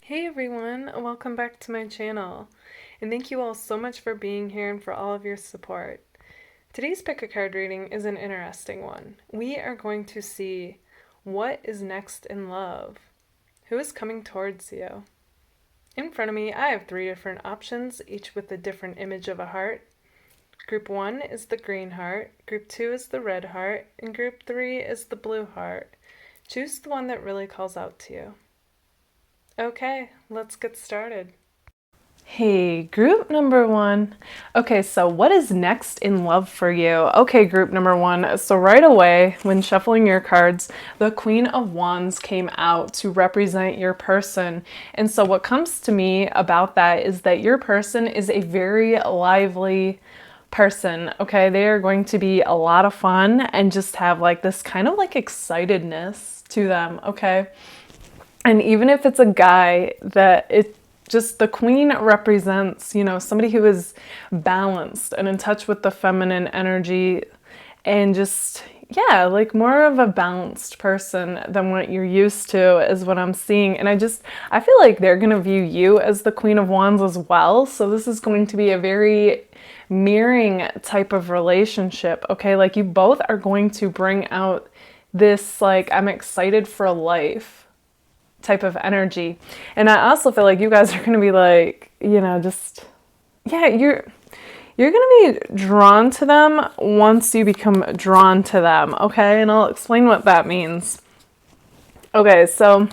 Hey everyone, welcome back to my channel, and thank you all so much for being here and for all of your support. Today's pick a card reading is an interesting one. We are going to see what is next in love. Who is coming towards you? In front of me, I have 3 different options, each with a different image of a heart. Group 1 is the green heart, Group 2 is the red heart, and Group 3 is the blue heart. Choose the one that really calls out to you. Okay, let's get started. Hey, group number 1. Okay, so what is next in love for you? Okay, group number 1. So right away, when shuffling your cards, the Queen of Wands came out to represent your person. And so what comes to me about that is that your person is a very lively person, okay? They are going to be a lot of fun and just have like this kind of like excitedness to them, okay? And even if it's a guy, that it just, the queen represents, you know, somebody who is balanced and in touch with the feminine energy and just, yeah, like more of a balanced person than what you're used to is what I'm seeing. And I feel like they're going to view you as the Queen of Wands as well. So this is going to be a very mirroring type of relationship, okay? Like you both are going to bring out this, like, I'm excited for life type of energy. And I also feel like you guys are going to be like, you know, just, yeah, you're going to be drawn to them once you become drawn to them, okay? And I'll explain what that means. Okay, so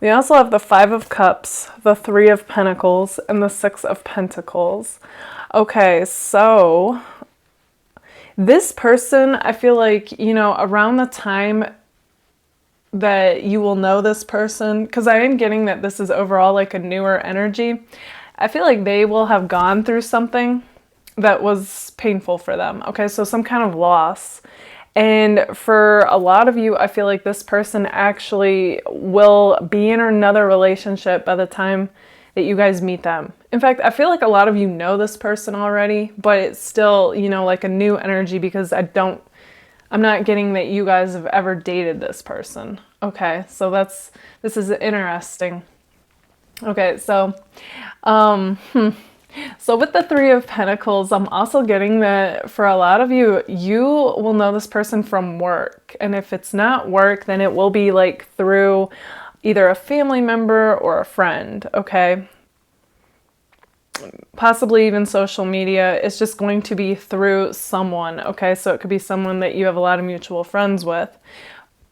we also have the 5 of Cups, the 3 of Pentacles, and the 6 of Pentacles. Okay, so this person, I feel like, you know, around the time that you will know this person, because I am getting that this is overall like a newer energy, I feel like they will have gone through something that was painful for them, okay? So some kind of loss. And for a lot of you, I feel like this person actually will be in another relationship by the time that you guys meet them. In fact, I feel like a lot of you know this person already, but it's still, you know, like a new energy because I'm not getting that you guys have ever dated this person. Okay, so this is interesting. Okay, so, so with the 3 of Pentacles, I'm also getting that for a lot of you, you will know this person from work. And if it's not work, then it will be like through either a family member or a friend, okay? Possibly even social media. It's just going to be through someone, okay? So it could be someone that you have a lot of mutual friends with.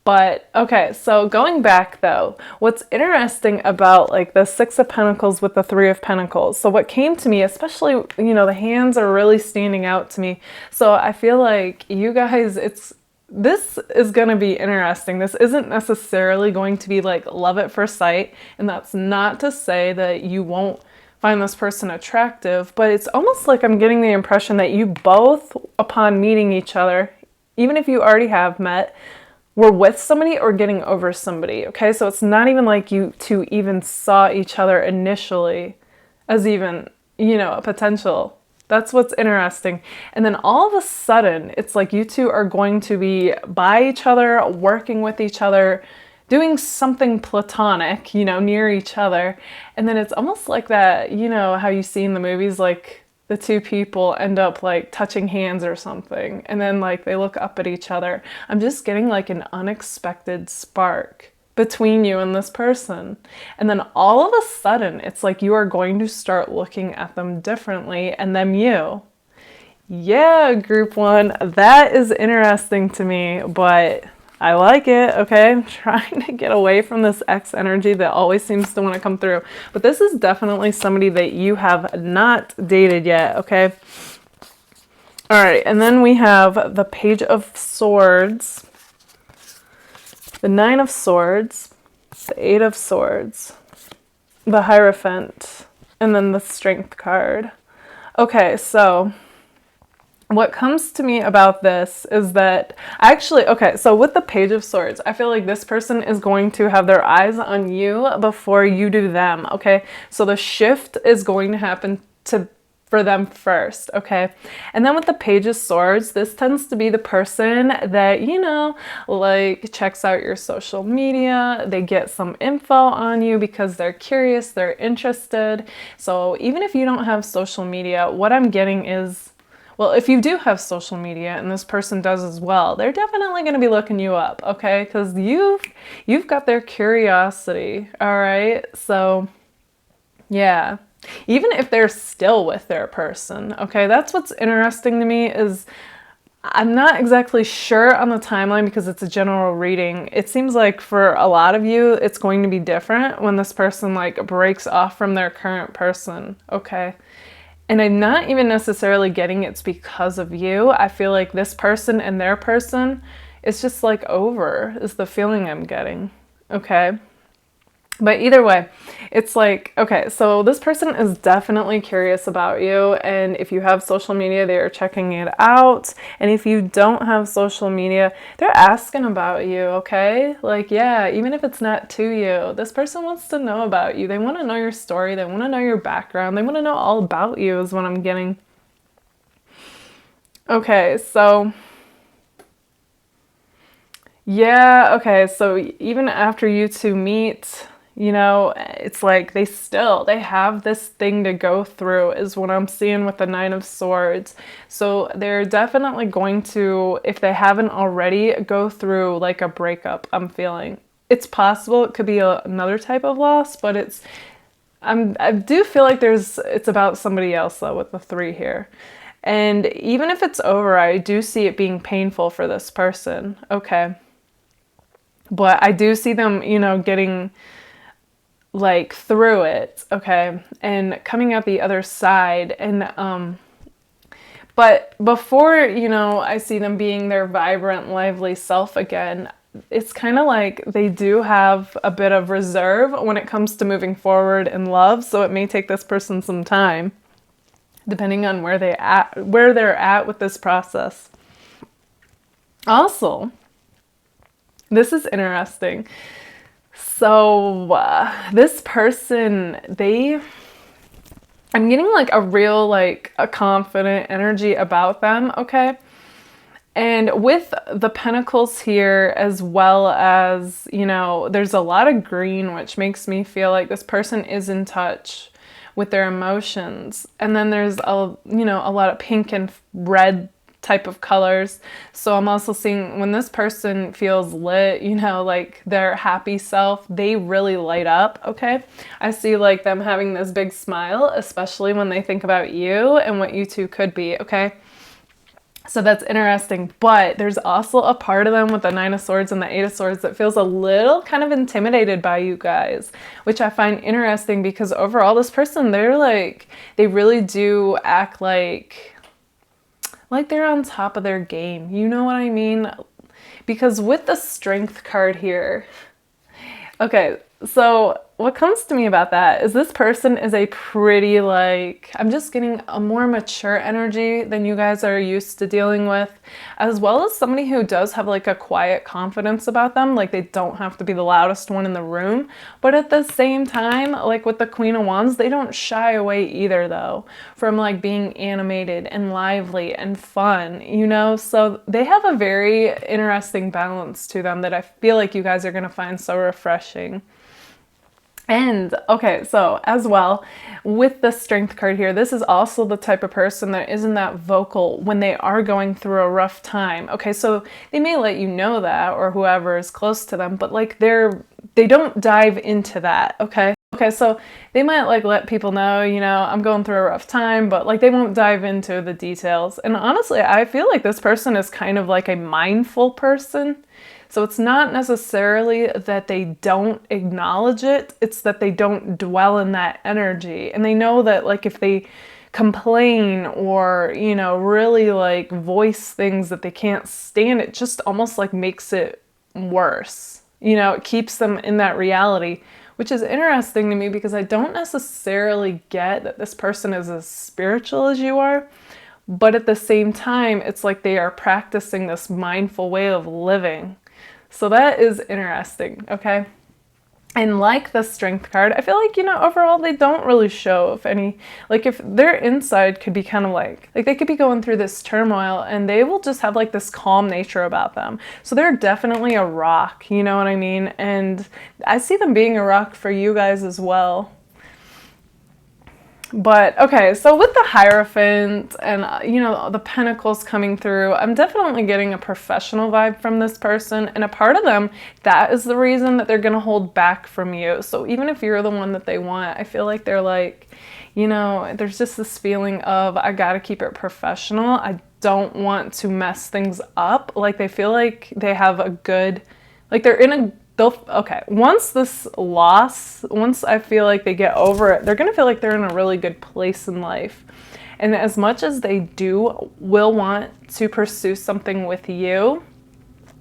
But okay, so going back though, what's interesting about like the 6 of Pentacles with the 3 of Pentacles, so what came to me, especially, you know, the hands are really standing out to me. So I feel like you guys, this is going to be interesting. This isn't necessarily going to be like love at first sight, and that's not to say that you won't find this person attractive, but it's almost like I'm getting the impression that you both, upon meeting each other, even if you already have met, were with somebody or getting over somebody, okay? So it's not even like you two even saw each other initially as even, you know, a potential. That's what's interesting. And then all of a sudden, it's like you two are going to be by each other, working with each other, doing something platonic, you know, near each other. And then it's almost like that, you know, how you see in the movies, like the 2 people end up like touching hands or something. And then like they look up at each other. I'm just getting like an unexpected spark between you and this person. And then all of a sudden, it's like you are going to start looking at them differently and them you. Yeah, group 1, that is interesting to me, but I like it, okay? I'm trying to get away from this X energy that always seems to want to come through. But this is definitely somebody that you have not dated yet, okay? All right, and then we have the Page of Swords, the 9 of Swords, the 8 of Swords, the Hierophant, and then the Strength card. Okay, so what comes to me about this is that okay, so with the Page of Swords, I feel like this person is going to have their eyes on you before you do them, okay? So the shift is going to happen for them first, okay? And then with the Page of Swords, this tends to be the person that, you know, like checks out your social media, they get some info on you because they're curious, they're interested. So even if you don't have social media, what I'm getting is, well, if you do have social media and this person does as well, they're definitely going to be looking you up, okay? Because you've got their curiosity, all right? So yeah. Even if they're still with their person, okay? That's what's interesting to me is I'm not exactly sure on the timeline because it's a general reading. It seems like for a lot of you, it's going to be different when this person like breaks off from their current person, okay? And I'm not even necessarily getting it's because of you. I feel like this person and their person is just like over, is the feeling I'm getting, okay? But either way, it's like, okay, so this person is definitely curious about you. And if you have social media, they are checking it out. And if you don't have social media, they're asking about you, okay? Like, yeah, even if it's not to you, this person wants to know about you. They want to know your story. They want to know your background. They want to know all about you is what I'm getting. Okay, so yeah, okay, so even after you two meet, you know, it's like they have this thing to go through is what I'm seeing with the Nine of Swords. So they're definitely going to, if they haven't already, go through like a breakup, I'm feeling. It's possible it could be another type of loss, but I do feel like it's about somebody else though with the 3 here. And even if it's over, I do see it being painful for this person, okay? But I do see them, you know, getting like through it, okay, and coming out the other side. And but before, you know, I see them being their vibrant, lively self again, it's kind of like they do have a bit of reserve when it comes to moving forward in love. So it may take this person some time, depending on where they're at with this process. Also, this is interesting. So this person, I'm getting like a real, like a confident energy about them, okay? And with the Pentacles here, as well as, you know, there's a lot of green, which makes me feel like this person is in touch with their emotions. And then there's a lot of pink and red type of colors. So I'm also seeing when this person feels lit, you know, like their happy self, they really light up, okay? I see like them having this big smile, especially when they think about you and what you two could be, okay? So that's interesting, but there's also a part of them with the Nine of Swords and the Eight of Swords that feels a little kind of intimidated by you guys, which I find interesting because overall this person, they really do act like they're on top of their game. You know what I mean? Because with the Strength card here, okay, so what comes to me about that is this person is a pretty, like, I'm just getting a more mature energy than you guys are used to dealing with, as well as somebody who does have like a quiet confidence about them. Like they don't have to be the loudest one in the room, but at the same time, like with the Queen of Wands, they don't shy away either though from like being animated and lively and fun, you know? So they have a very interesting balance to them that I feel like you guys are going to find so refreshing. And okay, so as well, with the Strength card here, this is also the type of person that isn't that vocal when they are going through a rough time. Okay, so they may let you know that, or whoever is close to them, but like they don't dive into that, okay? Okay, so they might like let people know, you know, I'm going through a rough time, but like they won't dive into the details. And honestly, I feel like this person is kind of like a mindful person. So it's not necessarily that they don't acknowledge it, it's that they don't dwell in that energy. And they know that like if they complain or, you know, really like voice things that they can't stand, it just almost like makes it worse. You know, it keeps them in that reality, which is interesting to me because I don't necessarily get that this person is as spiritual as you are. But at the same time, it's like they are practicing this mindful way of living. So that is interesting, okay? And like the Strength card, I feel like, you know, overall they don't really show if any, like if their inside could be kind of like they could be going through this turmoil and they will just have like this calm nature about them. So they're definitely a rock, you know what I mean? And I see them being a rock for you guys as well. But okay, so with the Hierophant and, you know, the Pentacles coming through, I'm definitely getting a professional vibe from this person. And a part of them, that is the reason that they're going to hold back from you. So even if you're the one that they want, I feel like they're like, you know, there's just this feeling of, I got to keep it professional. I don't want to mess things up. Like they feel like they have a good, like they're in a, okay, once this loss, once I feel like they get over it, they're going to feel like they're in a really good place in life. And as much as they will want to pursue something with you,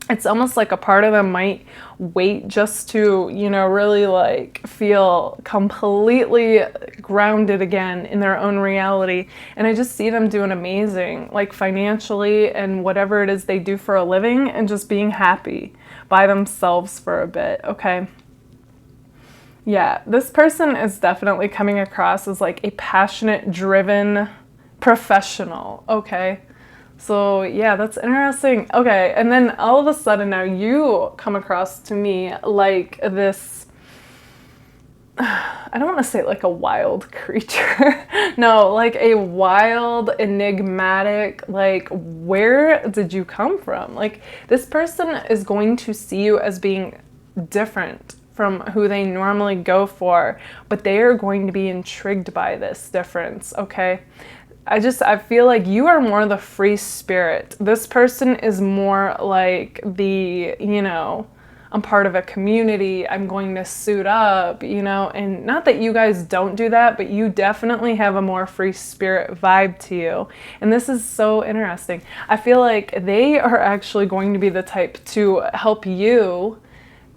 it's almost like a part of them might wait just to, you know, really like feel completely grounded again in their own reality. And I just see them doing amazing, like financially and whatever it is they do for a living, and just being happy by themselves for a bit, okay? Yeah, this person is definitely coming across as like a passionate, driven professional, okay? So yeah, that's interesting. Okay, and then all of a sudden now you come across to me like this, I don't want to say like a wild creature. No, like a wild, enigmatic, like where did you come from? Like this person is going to see you as being different from who they normally go for, but they are going to be intrigued by this difference, okay? I feel like you are more the free spirit. This person is more like the, you know, I'm part of a community, I'm going to suit up, you know, and not that you guys don't do that, but you definitely have a more free spirit vibe to you. And this is so interesting. I feel like they are actually going to be the type to help you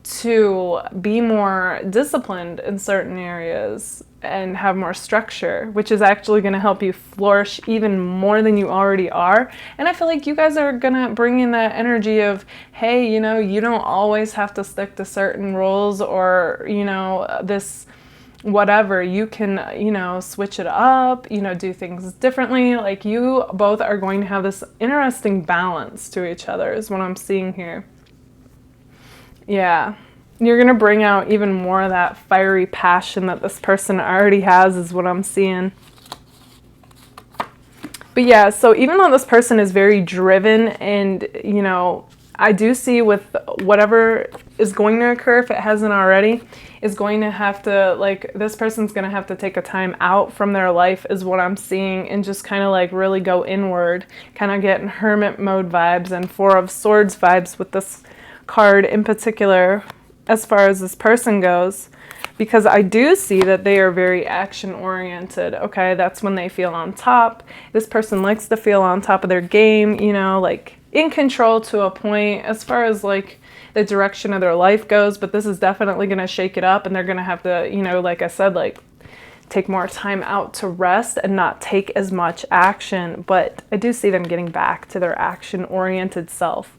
to be more disciplined in certain areas and have more structure, which is actually going to help you flourish even more than you already are. And I feel like you guys are going to bring in that energy of, hey, you know, you don't always have to stick to certain rules or, you know, this whatever. You can, you know, switch it up, you know, do things differently. Like you both are going to have this interesting balance to each other is what I'm seeing here. Yeah. You're going to bring out even more of that fiery passion that this person already has is what I'm seeing. But yeah, so even though this person is very driven and, you know, I do see with whatever is going to occur, if it hasn't already, is going to have to, like, this person's going to have to take a time out from their life is what I'm seeing, and just kind of like really go inward, kind of get in hermit mode vibes and Four of Swords vibes with this card in particular as far as this person goes, because I do see that they are very action oriented, okay? That's when they feel on top. This person likes to feel on top of their game, you know, like in control to a point as far as like the direction of their life goes, but this is definitely going to shake it up and they're going to have to, you know, like I said, like take more time out to rest and not take as much action, but I do see them getting back to their action oriented self.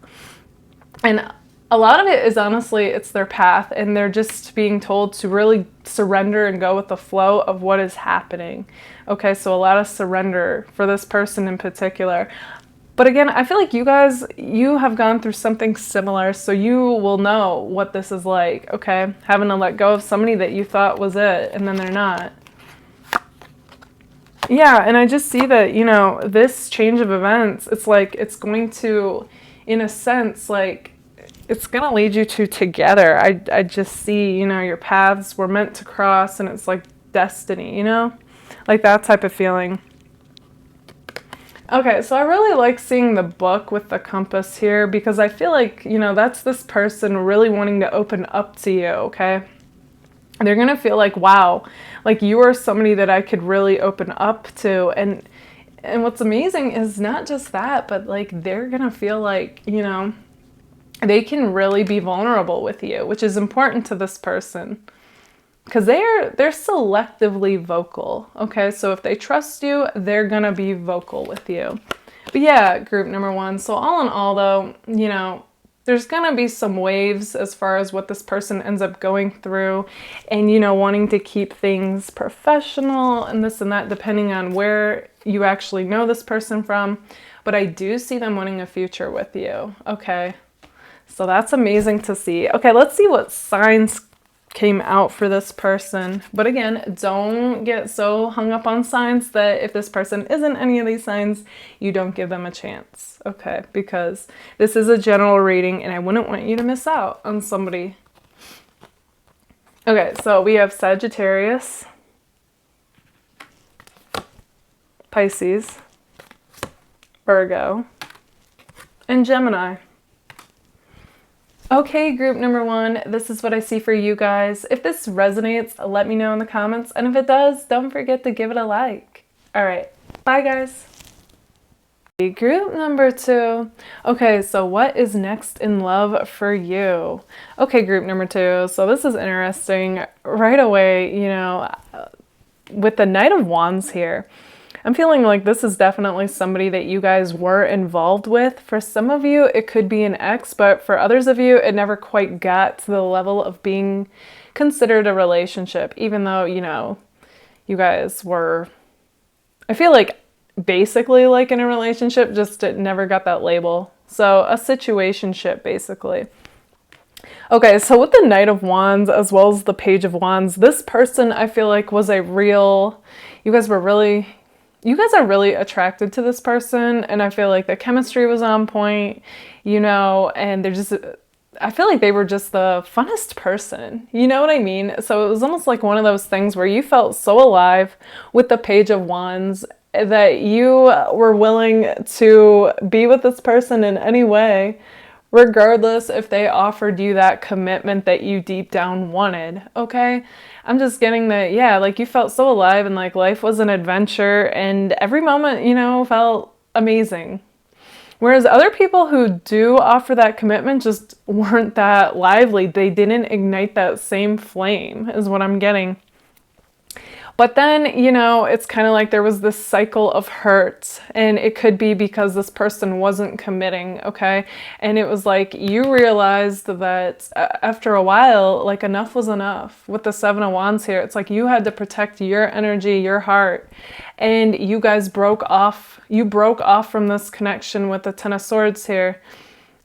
And a lot of it is honestly, it's their path and they're just being told to really surrender and go with the flow of what is happening. Okay, so a lot of surrender for this person in particular. But again, I feel like you guys, you have gone through something similar, so you will know what this is like, okay? Having to let go of somebody that you thought was it and then they're not. Yeah, and I just see that, you know, this change of events, it's like, it's going to, in a sense, like, it's going to lead you two together. I just see, you know, your paths were meant to cross and it's like destiny, you know? Like that type of feeling. Okay, so I really like seeing the book with the compass here because I feel like, you know, that's this person really wanting to open up to you, okay? They're going to feel like, wow, like you are somebody that I could really open up to. And what's amazing is not just that, but like they're going to feel like, you know, they can really be vulnerable with you, which is important to this person because they're selectively vocal. Okay, so if they trust you, they're gonna be vocal with you. But yeah, group number one. So all in all, though, you know, there's going to be some waves as far as what this person ends up going through and, you know, wanting to keep things professional and this and that, depending on where you actually know this person from. But I do see them wanting a future with you. Okay. So that's amazing to see. Okay, let's see what signs came out for this person. But again, don't get so hung up on signs that if this person isn't any of these signs, you don't give them a chance. Okay, because this is a general reading and I wouldn't want you to miss out on somebody. Okay, so we have Sagittarius, Pisces, Virgo, and Gemini. Okay, group number 1, this is what I see for you guys. If this resonates, let me know in the comments. And if it does, don't forget to give it a like. All right, bye guys. Group number 2. Okay, so what is next in love for you? Okay, group number 2. So this is interesting right away, you know, with the Knight of Wands here. I'm feeling like this is definitely somebody that you guys were involved with. For some of you, it could be an ex, but for others of you, it never quite got to the level of being considered a relationship, even though, you know, you guys were, I feel like, basically like in a relationship, just it never got that label. So a situationship, basically. Okay, so with the Knight of Wands as well as the Page of Wands, this person I feel like was a real, you guys are really attracted to this person, and I feel like the chemistry was on point, you know, and I feel like they were just the funnest person, you know what I mean? So it was almost like one of those things where you felt so alive with the Page of Wands that you were willing to be with this person in any way, regardless if they offered you that commitment that you deep down wanted, okay? I'm just getting that, yeah, like you felt so alive and like life was an adventure and every moment, you know, felt amazing. Whereas other people who do offer that commitment just weren't that lively. They didn't ignite that same flame is what I'm getting. But then, you know, it's kind of like there was this cycle of hurt, and it could be because this person wasn't committing, okay? And it was like you realized that after a while, like enough was enough. With the Seven of Wands here, it's like you had to protect your energy, your heart, and you guys broke off. You broke off from this connection with the Ten of Swords here.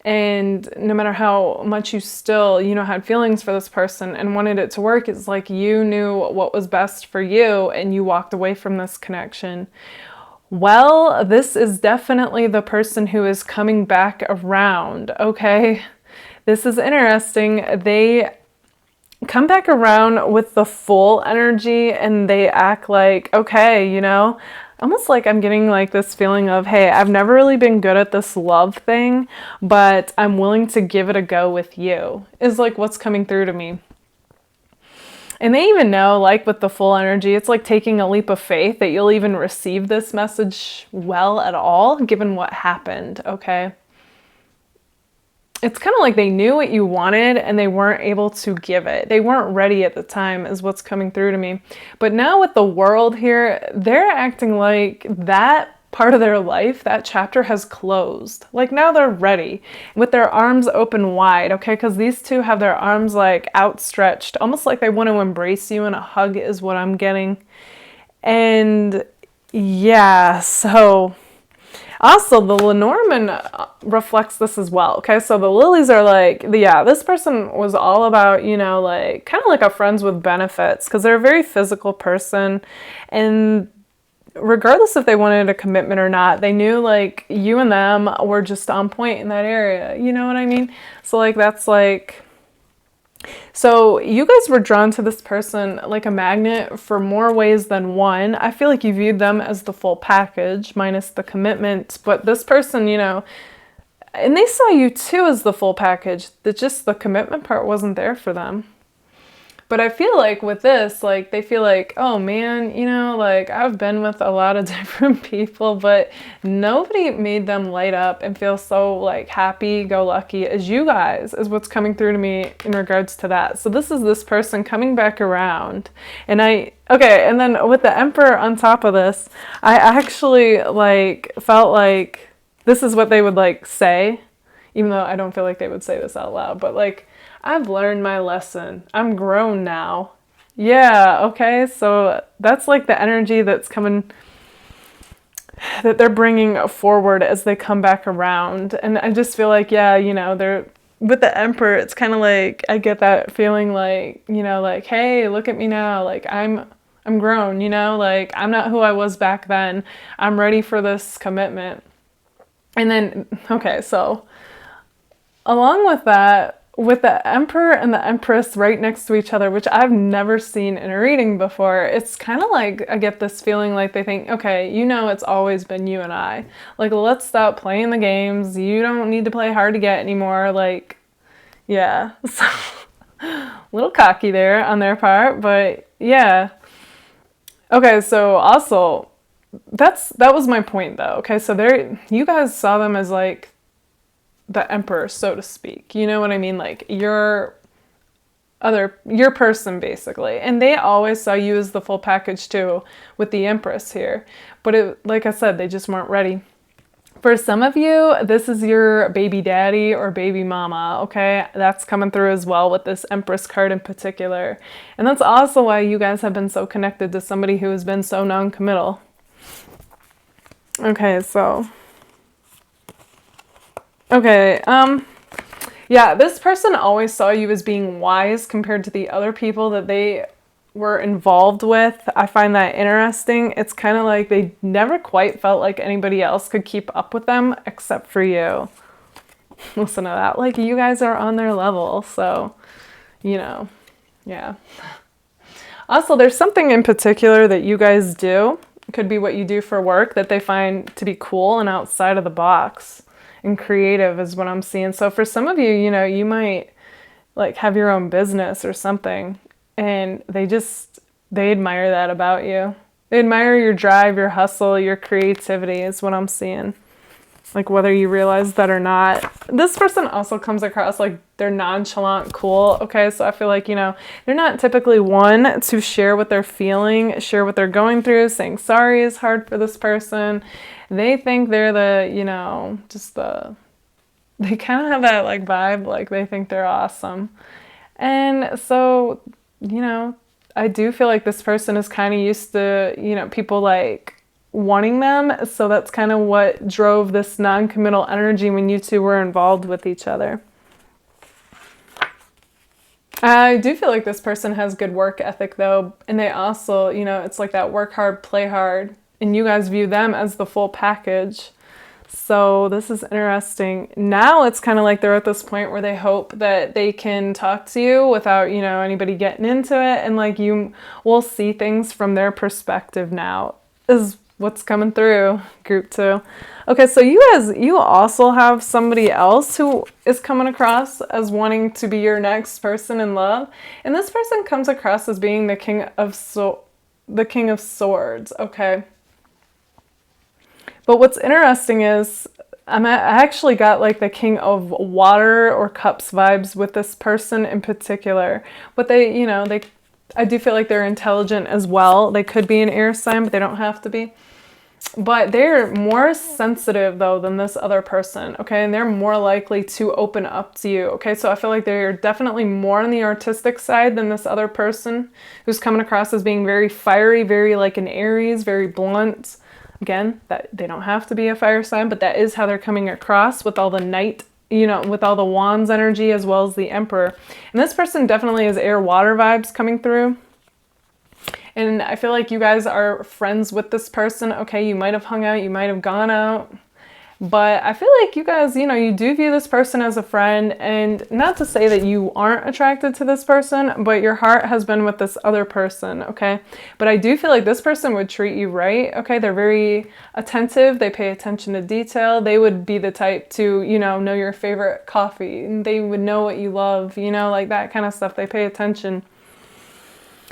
And no matter how much you still, you know, had feelings for this person and wanted it to work, it's like you knew what was best for you and you walked away from this connection. Well, this is definitely the person who is coming back around, okay? This is interesting. They come back around with the full energy and they act like, okay, you know, almost like I'm getting like this feeling of, hey, I've never really been good at this love thing, but I'm willing to give it a go with you, is like what's coming through to me. And they even know, like with the full energy, it's like taking a leap of faith that you'll even receive this message well at all, given what happened, okay? It's kind of like they knew what you wanted and they weren't able to give it. They weren't ready at the time is what's coming through to me. But now with the world here, they're acting like that part of their life, that chapter has closed. Like now they're ready with their arms open wide, okay? Because these two have their arms like outstretched, almost like they want to embrace you in a hug is what I'm getting. And yeah, so... Also, the Lenormand reflects this as well, okay? So the lilies are like, yeah, this person was all about, you know, like, kind of like a friends with benefits, because they're a very physical person, and regardless if they wanted a commitment or not, they knew, like, you and them were just on point in that area, you know what I mean? So, like, that's like... So you guys were drawn to this person like a magnet for more ways than one. I feel like you viewed them as the full package minus the commitment, but this person, you know, and they saw you too as the full package, that just the commitment part wasn't there for them. But I feel like with this, like, they feel like, oh man, you know, like, I've been with a lot of different people, but nobody made them light up and feel so, like, happy-go-lucky as you guys, is what's coming through to me in regards to that. So this is this person coming back around. And okay, and then with the Emperor on top of this, I actually, like, felt like this is what they would, like, say. even though I don't feel like they would say this out loud, but like, I've learned my lesson. I'm grown now. Yeah, okay, so that's like the energy that's coming, that they're bringing forward as they come back around. And I just feel like, yeah, you know, they're, with the Emperor, it's kind of like, I get that feeling like, you know, like, hey, look at me now. Like, I'm grown, you know, like, I'm not who I was back then. I'm ready for this commitment. And then, okay, so along with that, with the Emperor and the Empress right next to each other, which I've never seen in a reading before, it's kind of like I get this feeling like they think, okay, you know, it's always been you and I. Like, let's stop playing the games. You don't need to play hard to get anymore. Like, yeah. So, a little cocky there on their part, but yeah. Okay, so also, that was my point though. Okay, so you guys saw them as like the Emperor, so to speak. You know what I mean? Like your person basically. And they always saw you as the full package too with the Empress here. But it, like I said, they just weren't ready. For some of you, this is your baby daddy or baby mama, okay? That's coming through as well with this Empress card in particular. And that's also why you guys have been so connected to somebody who has been so non-committal. Okay, so okay, yeah, this person always saw you as being wise compared to the other people that they were involved with. I find that interesting. It's kind of like they never quite felt like anybody else could keep up with them except for you. Listen to that. Like, you guys are on their level, so, you know, yeah. Also, there's something in particular that you guys do. It could be what you do for work that they find to be cool and outside of the box. And creative is what I'm seeing. So for some of you, you know, you might like have your own business or something, and they admire that about you. They admire your drive, your hustle, your creativity is what I'm seeing. Like, whether you realize that or not. This person also comes across like they're nonchalant, cool. Okay, so I feel like, you know, they're not typically one to share what they're feeling, share what they're going through. Saying sorry is hard for this person. They think they're the, you know, they kind of have that like vibe, like they think they're awesome. And so, you know, I do feel like this person is kind of used to, you know, people like wanting them. So that's kind of what drove this non-committal energy when you two were involved with each other. I do feel like this person has good work ethic though. And they also, you know, it's like that work hard, play hard. And you guys view them as the full package. So this is interesting. Now it's kind of like they're at this point where they hope that they can talk to you without, you know, anybody getting into it. And like you will see things from their perspective now is what's coming through, group 2. Okay, so you also have somebody else who is coming across as wanting to be your next person in love. And this person comes across as being the King of Swords, okay? But what's interesting is I actually got like the King of Water or Cups vibes with this person in particular. But they, you know, I do feel like they're intelligent as well. They could be an air sign, but they don't have to be. But they're more sensitive though than this other person, okay? And they're more likely to open up to you, okay? So I feel like they're definitely more on the artistic side than this other person who's coming across as being very fiery, very like an Aries, very blunt. Again, that they don't have to be a fire sign, but that is how they're coming across with all the Knight, you know, with all the Wands energy as well as the Emperor. And this person definitely has air water vibes coming through. And I feel like you guys are friends with this person. Okay, you might have hung out, you might have gone out. But I feel like you guys, you know, you do view this person as a friend. And not to say that you aren't attracted to this person, but your heart has been with this other person, okay? But I do feel like this person would treat you right, okay? They're very attentive. They pay attention to detail. They would be the type to, you know your favorite coffee. They would know what you love, you know, like that kind of stuff. They pay attention.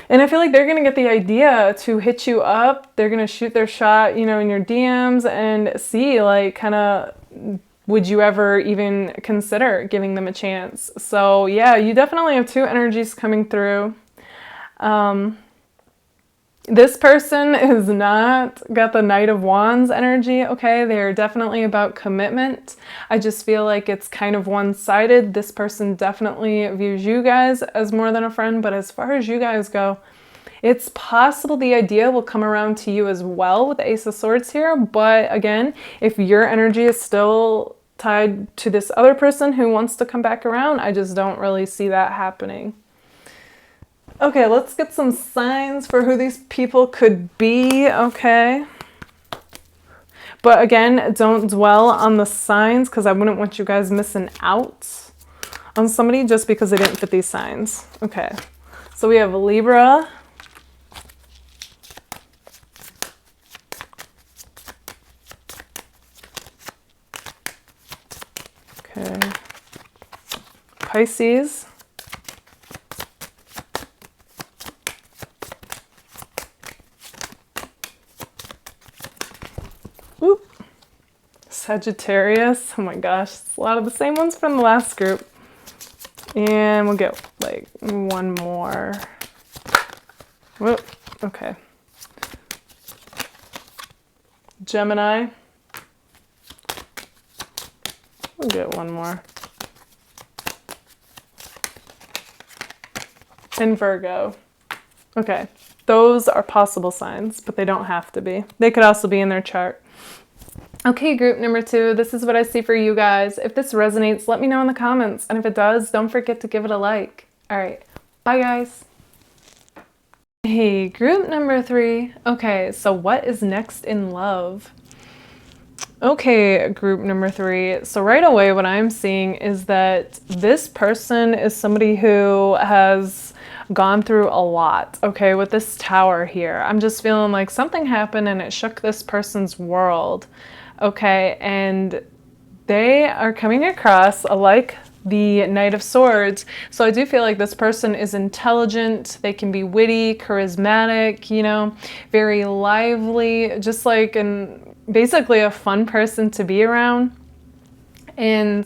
And I feel like they're going to get the idea to hit you up. They're going to shoot their shot, you know, in your DMs and see, like, kind of, would you ever even consider giving them a chance? So, yeah, you definitely have 2 energies coming through. This person is not got the Knight of Wands energy, okay? They're definitely about commitment. I just feel like it's kind of one-sided. This person definitely views you guys as more than a friend, but as far as you guys go, it's possible the idea will come around to you as well with the Ace of Swords here. But again, if your energy is still tied to this other person who wants to come back around, I just don't really see that happening. Okay, let's get some signs for who these people could be, okay? But again, don't dwell on the signs because I wouldn't want you guys missing out on somebody just because they didn't fit these signs. Okay, so we have Libra. Okay, Pisces. Oop. Sagittarius. Oh my gosh, it's a lot of the same ones from the last group. And we'll get like one more. Whoop. Okay. Gemini. We'll get one more. And Virgo. Okay. Those are possible signs, but they don't have to be. They could also be in their chart. Okay, group number 2, this is what I see for you guys. If this resonates, let me know in the comments. And if it does, don't forget to give it a like. All right, bye guys. Hey, group number 3. Okay, so what is next in love? Okay, group number 3. So right away, what I'm seeing is that this person is somebody who has gone through a lot, okay, with this Tower here. I'm just feeling like something happened and it shook this person's world, okay, and they are coming across like the Knight of Swords. So I do feel like this person is intelligent, they can be witty, charismatic, you know, very lively, just like basically a fun person to be around. And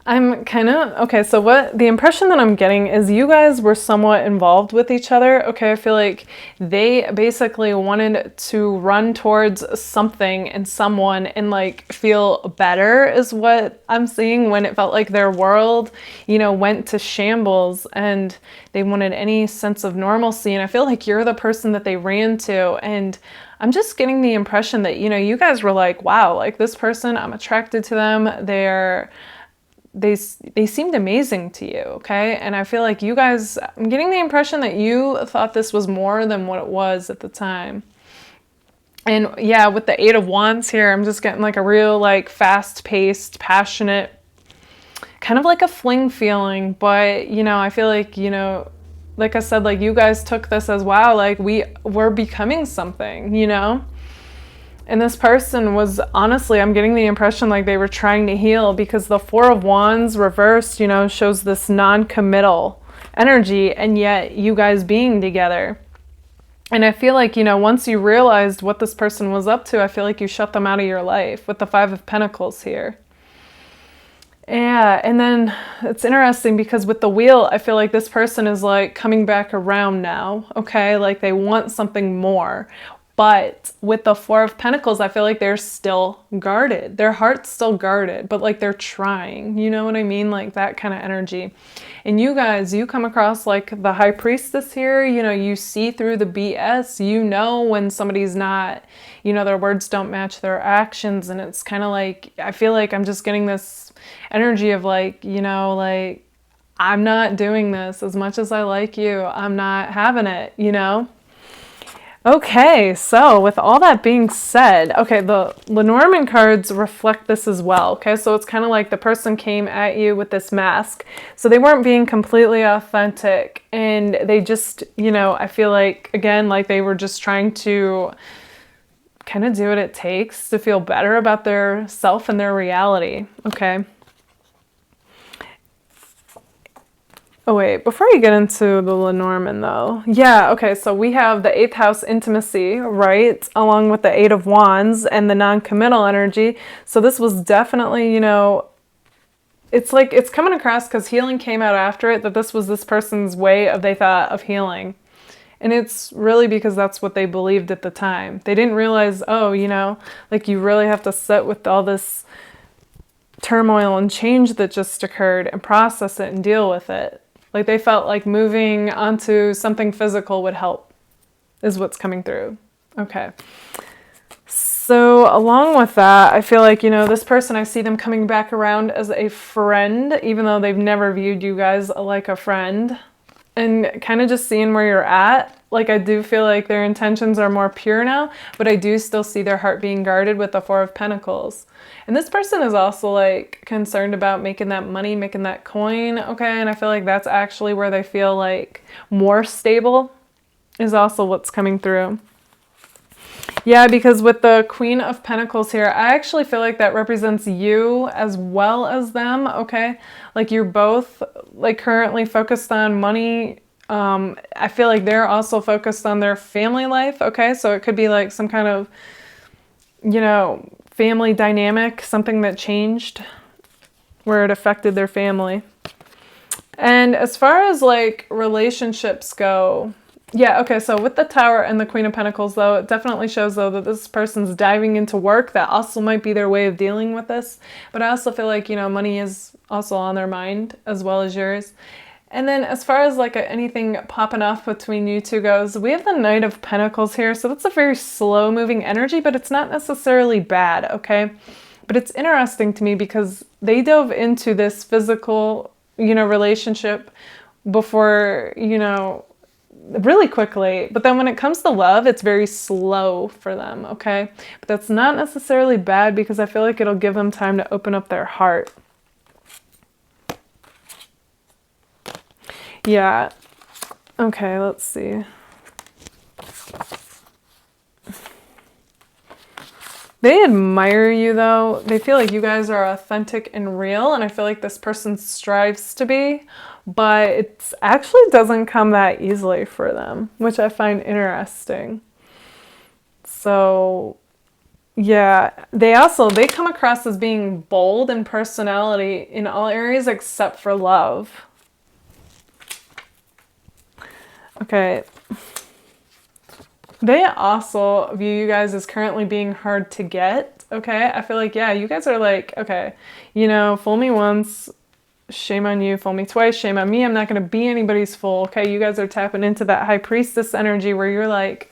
I'm kind of, okay, so what the impression that I'm getting is you guys were somewhat involved with each other. Okay, I feel like they basically wanted to run towards something and someone and like feel better is what I'm seeing, when it felt like their world, you know, went to shambles and they wanted any sense of normalcy. And I feel like you're the person that they ran to. And I'm just getting the impression that, you know, you guys were like, wow, like this person, I'm attracted to them. They seemed amazing to you, okay? And I feel like you guys, I'm getting the impression that you thought this was more than what it was at the time. And yeah, with the 8 of Wands here, I'm just getting like a real like fast-paced, passionate, kind of like a fling feeling. But, you know, I feel like, you know, like I said, like you guys took this as, wow, like we're becoming something, you know? And this person was, honestly, I'm getting the impression like they were trying to heal, because the 4 of Wands reversed, you know, shows this non-committal energy, and yet you guys being together. And I feel like, you know, once you realized what this person was up to, I feel like you shut them out of your life with the 5 of Pentacles here. Yeah, and then it's interesting because with the Wheel, I feel like this person is like coming back around now, okay? Like they want something more. But with the 4 of Pentacles, I feel like they're still guarded. Their heart's still guarded, but like they're trying, you know what I mean? Like that kind of energy. And you guys, you come across like the High Priestess here, you know, you see through the BS, you know when somebody's not, you know, their words don't match their actions. And it's kind of like, I feel like I'm just getting this energy of like, you know, like, I'm not doing this as much as I like you. I'm not having it, you know? Okay, so with all that being said, okay, the Lenormand cards reflect this as well, okay? So it's kind of like the person came at you with this mask. So they weren't being completely authentic, and they just, you know, I feel like, again, like they were just trying to kind of do what it takes to feel better about their self and their reality, okay? Oh wait, before you get into the Lenormand though, yeah, okay, so we have the 8th house intimacy, right? Along with the 8 of Wands and the non-committal energy. So this was definitely, you know, it's like, it's coming across because healing came out after it, that this was this person's way of, they thought, of healing. And it's really because that's what they believed at the time. They didn't realize, oh, you know, like you really have to sit with all this turmoil and change that just occurred and process it and deal with it. Like they felt like moving onto something physical would help, is what's coming through. Okay. So along with that, I feel like, you know, this person, I see them coming back around as a friend, even though they've never viewed you guys like a friend. And kind of just seeing where you're at. Like I do feel like their intentions are more pure now, but I do still see their heart being guarded with the Four of Pentacles. And this person is also like concerned about making that money, making that coin, okay? And I feel like that's actually where they feel like more stable is also what's coming through. Yeah, because with the Queen of Pentacles here, I actually feel like that represents you as well as them, okay? Like you're both like currently focused on money. I feel like they're also focused on their family life, okay? So it could be like some kind of, you know, family dynamic, something that changed where it affected their family. And as far as like relationships go, yeah, okay, so with the Tower and the Queen of Pentacles, though, it definitely shows, though, that this person's diving into work. That also might be their way of dealing with this. But I also feel like, you know, money is also on their mind as well as yours. And then as far as like anything popping off between you two goes, we have the Knight of Pentacles here. So that's a very slow-moving energy, but it's not necessarily bad, okay? But it's interesting to me because they dove into this physical, you know, relationship before, you know, really quickly, but then when it comes to love, it's very slow for them, okay? But that's not necessarily bad because I feel like it'll give them time to open up their heart. Yeah. Okay, let's see. They admire you, though. They feel like you guys are authentic and real, and I feel like this person strives to be, but it actually doesn't come that easily for them, which I find interesting. So, yeah, they come across as being bold in personality in all areas except for love. Okay. They also view you guys as currently being hard to get, okay? I feel like, yeah, you guys are like, okay, you know, fool me once, shame on you, fool me twice, shame on me. I'm not going to be anybody's fool, okay? You guys are tapping into that High Priestess energy where you're like,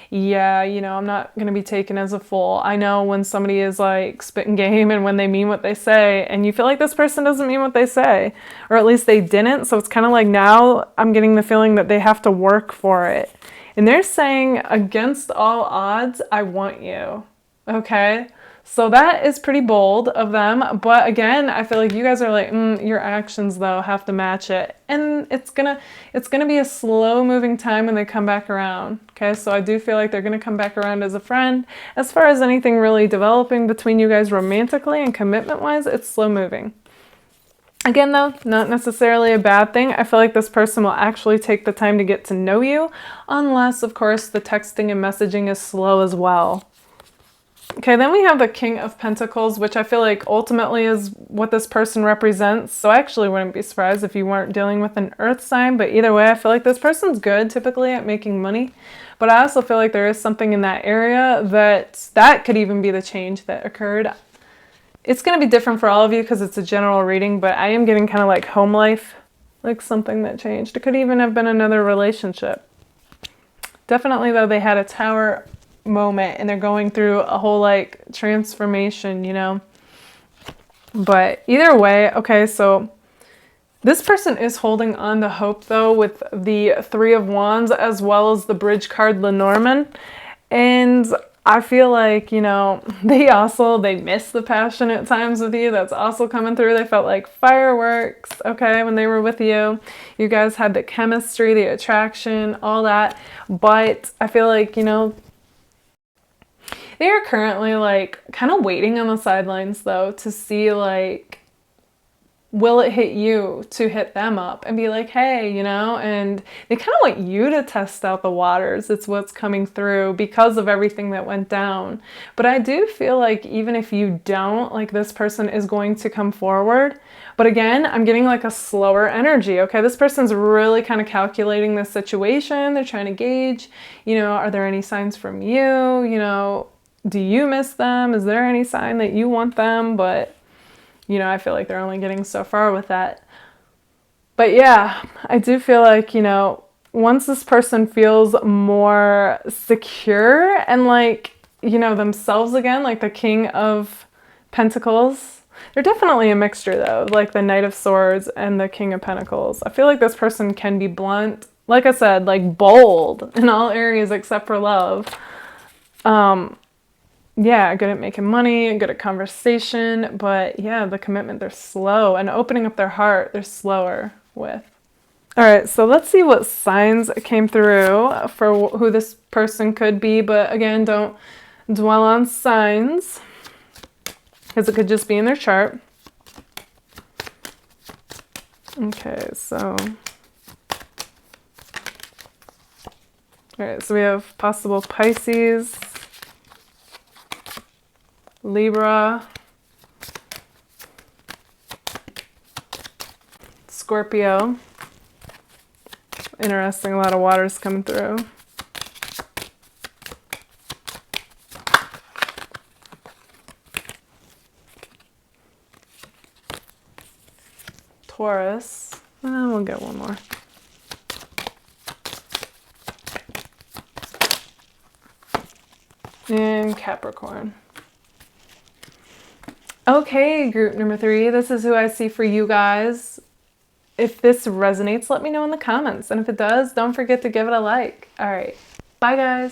yeah, you know, I'm not going to be taken as a fool. I know when somebody is like spitting game and when they mean what they say, and you feel like this person doesn't mean what they say, or at least they didn't. So it's kind of like now I'm getting the feeling that they have to work for it. And they're saying, against all odds, I want you. Okay? So that is pretty bold of them. But again, I feel like you guys are like, your actions, though, have to match it. And it's gonna be a slow-moving time when they come back around. Okay? So I do feel like they're going to come back around as a friend. As far as anything really developing between you guys romantically and commitment-wise, it's slow-moving. Again, though, not necessarily a bad thing. I feel like this person will actually take the time to get to know you, unless, of course, the texting and messaging is slow as well. Okay, then we have the King of Pentacles, which I feel like ultimately is what this person represents. So I actually wouldn't be surprised if you weren't dealing with an earth sign, but either way, I feel like this person's good typically at making money. But I also feel like there is something in that area that could even be the change that occurred. It's going to be different for all of you because it's a general reading, but I am getting kind of like home life, like something that changed. It could even have been another relationship. Definitely, though, they had a Tower moment and they're going through a whole like transformation, you know. But either way, okay, so this person is holding on to hope, though, with the Three of Wands as well as the Bridge card, Lenormand. And I feel like, you know, they miss the passionate times with you. That's also coming through. They felt like fireworks, okay, when they were with you. You guys had the chemistry, the attraction, all that. But I feel like, you know, they are currently like kind of waiting on the sidelines, though, to see like will it hit you to hit them up and be like, hey, you know, and they kind of want you to test out the waters. It's what's coming through because of everything that went down. But I do feel like even if you don't, like this person is going to come forward. But again, I'm getting like a slower energy. Okay, this person's really kind of calculating the situation. They're trying to gauge, you know, are there any signs from you? You know, do you miss them? Is there any sign that you want them? But you know, I feel like they're only getting so far with that. But yeah, I do feel like, you know, once this person feels more secure and like, you know, themselves again, like the King of Pentacles, they're definitely a mixture though, like the Knight of Swords and the King of Pentacles. I feel like this person can be blunt, like I said, like bold in all areas except for love. Yeah, good at making money, good at conversation, but yeah, the commitment, they're slow, and opening up their heart, they're slower with. All right, so let's see what signs came through for who this person could be, but again, don't dwell on signs because it could just be in their chart. Okay, so all right, so we have possible Pisces, Libra, Scorpio. Interesting, a lot of waters coming through. Taurus. We'll get one more. And Capricorn. Okay, group number 3, this is who I see for you guys. If this resonates, let me know in the comments. And if it does, don't forget to give it a like. All right, bye guys.